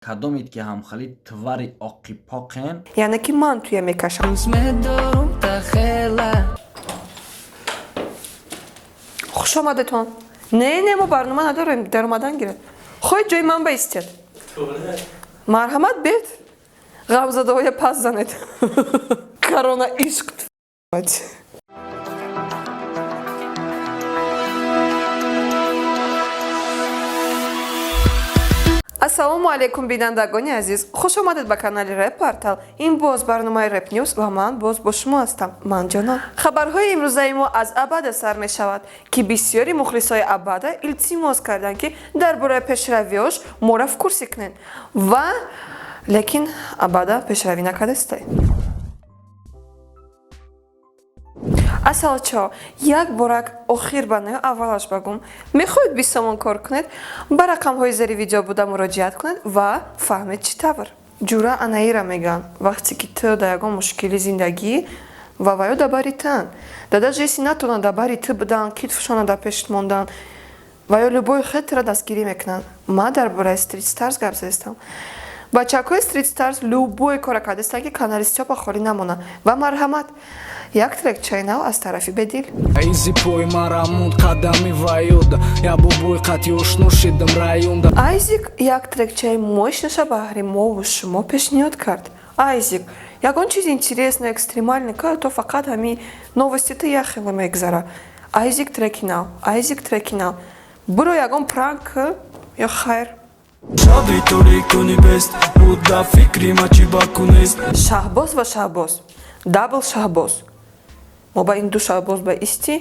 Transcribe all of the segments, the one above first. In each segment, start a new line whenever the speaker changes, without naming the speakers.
کدامید که هم خالی تواری آقی پاقین
یعنی که من توی میکشم. خوش آمدتون. نه ما برنامه نداریم، در اومدن گیره. خواهید جای من بایستید. مرحمت بید. غمزده های پس زنید. کرونا عشق. السلام علیکم بینندگان عزیز، خوش آمدید به کانال رپ پورتال. این باز برنامه رپ نیوز و من باز با شما هستم. من جانان. خبرهای امروزه ما از ابد سر می شود که بسیاری مخلصای ابد التماس کردند که درباره پیشرویاش معرف کورسی کنند و لیکن ابد پیشروی نکردست. اصلا یک بارک آخر بنای اولش بگم میخواید بیستمون کار کنید با رقم های زیر ویدیو بوده مراجعت کنید و فهمید چی طور جوره انایی را میگن وقتی که تو در یکم مشکلی زندگی و وایو دباری تن داده جیسی نتونن دباری تو بدن کتفشان در پشت موندن وایو لبوی خیلی را دستگیری میکنن. ما در برای استریت ستارز گپ زدم. بچه‌های استریت ستارز لوبوی کار کردستن که کانالیست‌ها با خالی نمونن و مرحمت یک ترک چیناو از طرفی بدیل
ایزی پوی مراموند قدمی وایود یا بوبوی قطی اشنوشیدم رایوندا
айзик یک ترک چای мощнейший بهری ما و شما پیشنهاد کرد. айзик ягон чиз интересный экстремальный то фақат ҳами новостите я хеле мегзара. айзик трекинал айзик трекинал буро ягон пранк ё хайр шаҳбоз ва шаҳбоз дабл шаҳбоз мо ба ин ду шаҳбоз ба исти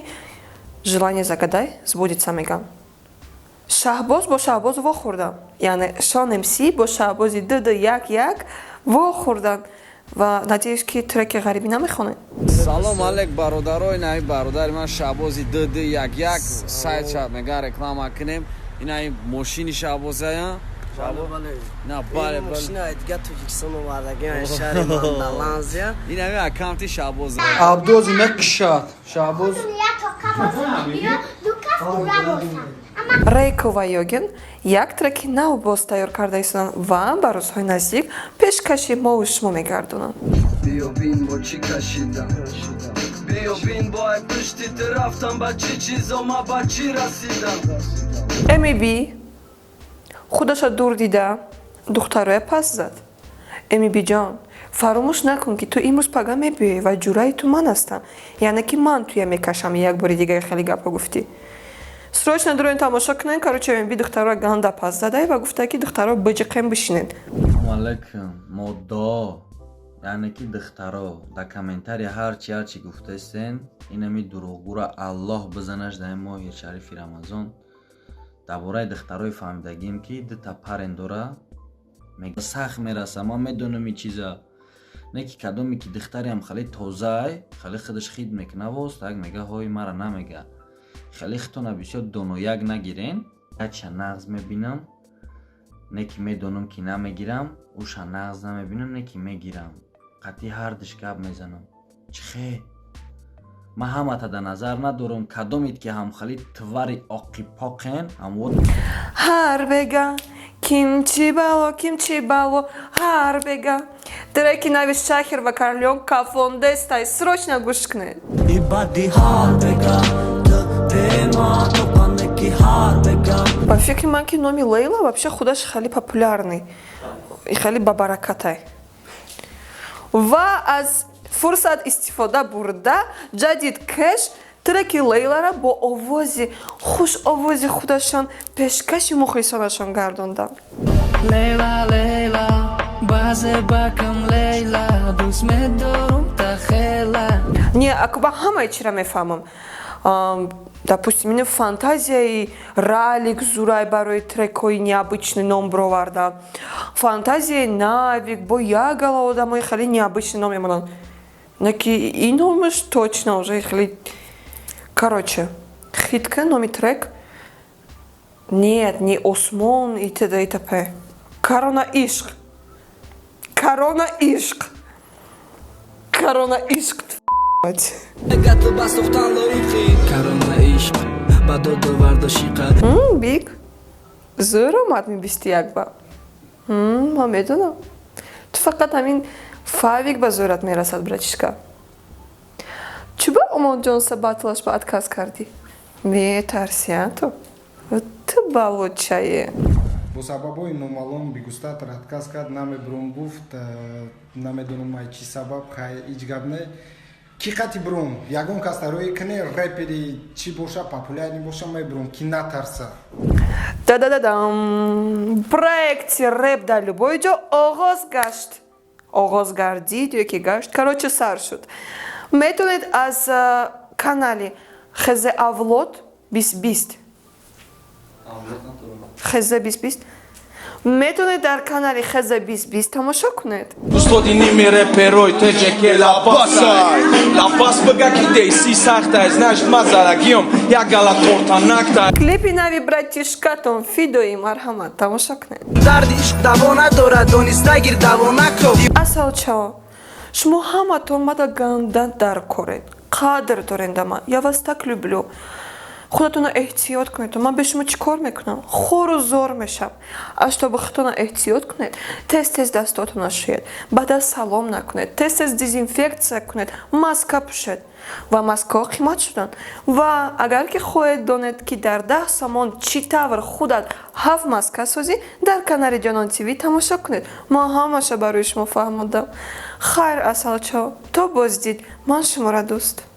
желание загадай сбудется мегам. шаҳбоз бо шаҳбоз вохӯрдан яъне шон мс бо шаҳбози д як вохӯрдан ва надеюсь ки треки ғарибӣ намехонед.
салом алейк бародарои наи бародари ман шаҳбози д як сайт шаб мега реклама кунем инаи мошини шаҳбозая نه بله
ماشینا دیگه توجیکستان اومدگی شهر ماندالانزیا
این همه اکانتی شعباز
عبدوز مکشات شعباز
Рейко ва Йоген як треки нав боз тайёр карда истанд ва ба рӯзҳои наздик пешкаши мову шумо мегардонанд.
بیابین با چی کشیدم بیابین با پشتی رفتم با چی چیزا ما با چی رسیدم.
MB خودش дур дида духтароя пас зад. MB ҷон фаромӯш накун ки ту имрӯз пага мебиёӣ ва ҷураи ту ман ҳастам яъне ки ман туя мекашам. як бори дигаи хеле гапҳо гуфтӣ. срочно дуроин тамошо кунен короче MB духтаро ганда пас задай ва гуфта ки духтаро биҷиқем бишинед.
алейкум моддо яъне ки духтаро да комментария ҳарчи гуфтастен инами дурӯғгура аллоҳ бизанаш дар ин моҳи шарифи рамазон дар бораи духтарои фаҳмидагим ки дута парен дора мега сахт мераса. ман медонам ин чиза не ки кадоме ки духтариам хеле тозаи хеле худаш хид мекуна воз так мега ҳои мара намега хеле хитона бисёр донояк нагирен. ача нағз мебинам не ки медонам ки намегирам уша нағз намебинам не ки мегирам қатъи ҳардиш гап мезанам чихе ман ҳамата да назар надорам кадомид ки ҳамхали твари оқи поқен ҳамвод
ҳар бега кимчи бало ҳар бега треки нави шахир ва карлён кафондестай срочно гӯш кунед.
ибади ҳар бега
ба фикри ман ки номи лейла вообще худаш хеле популярный и хеле бабаракатай ва аз фурсат истифода бурда ҷадид кеш треки лейлара бо овози хуш овози худашон пешкаши мухлисонашон гардонданд.
лейла лейла базе бакам лейла дӯст медорум та хела
не акба ҳамаи чиро мефаҳмам. допустим ин фантазияи ралик зурай барои трекҳои необычный ном бироварда фантазияи навик бо ягала одамои хеле необычный ном мемонанд не ки ин номаш точно уже хеле короче хитка номи трек нет не осмон и т.д. и т.п. корона ишқ корона ишқ корона ишқ
корона ишқ ба доду вардашиқа
бик зӯр омад мебисти як ба من میدونم تو فقط همین فایویک به زورت میرسد برچشکا چوبا امون جونس باطلش با ادکاز کردی میترسی تو балучае.
Бо сабабҳои номаълум бигустатар отказ кард, намебурум гуфт, намедонам ай чӣ сабаб, хай ҳеҷ гап не. Ки қати бурум, ягон кас дарои кане рэпери чӣ боша, популярни боша, мебурум, ки натарса.
Да-да-да-дам. Проекти рэп дар любой ҷо оғоз гашт. Оғоз гардид ё ки гашт, короче сар шуд. Метавонед аз канали Хезе Авлод 2020 Хезе 2020 метавонед дар канали Хезе 2020 тамошо кунед.
Устodi nimere peroi teje ke la bas bega ki dei si сахта знаешь мазарагиом я галаторта накта.
Клипи нави братишкатон фидои марҳамат тамошо кунед.
дарди ишқ даво надорад дониста гир даво накро.
Асал чао шумо ҳаматон мада гандан дар коред қадр доред да ман я вас так люблю. خودتون احتیاط کنید من به شما چیکار میکنم خور و زور میشم از تو به خودتون احتیاط کنید تست دستاتون رو شوید بعد سلام نکنید تست دیزینفکت کنید ماسک پوشید و ماسک ها قیمت شدن و اگر که خواهید دانید که در 10 سامان چی طور خودت 7 ماسک سازی در کانال جانان تیوی تماشا کنید ما همشه برای شما فهموندم خیر اصل چاو تا بازدید من شما را دوست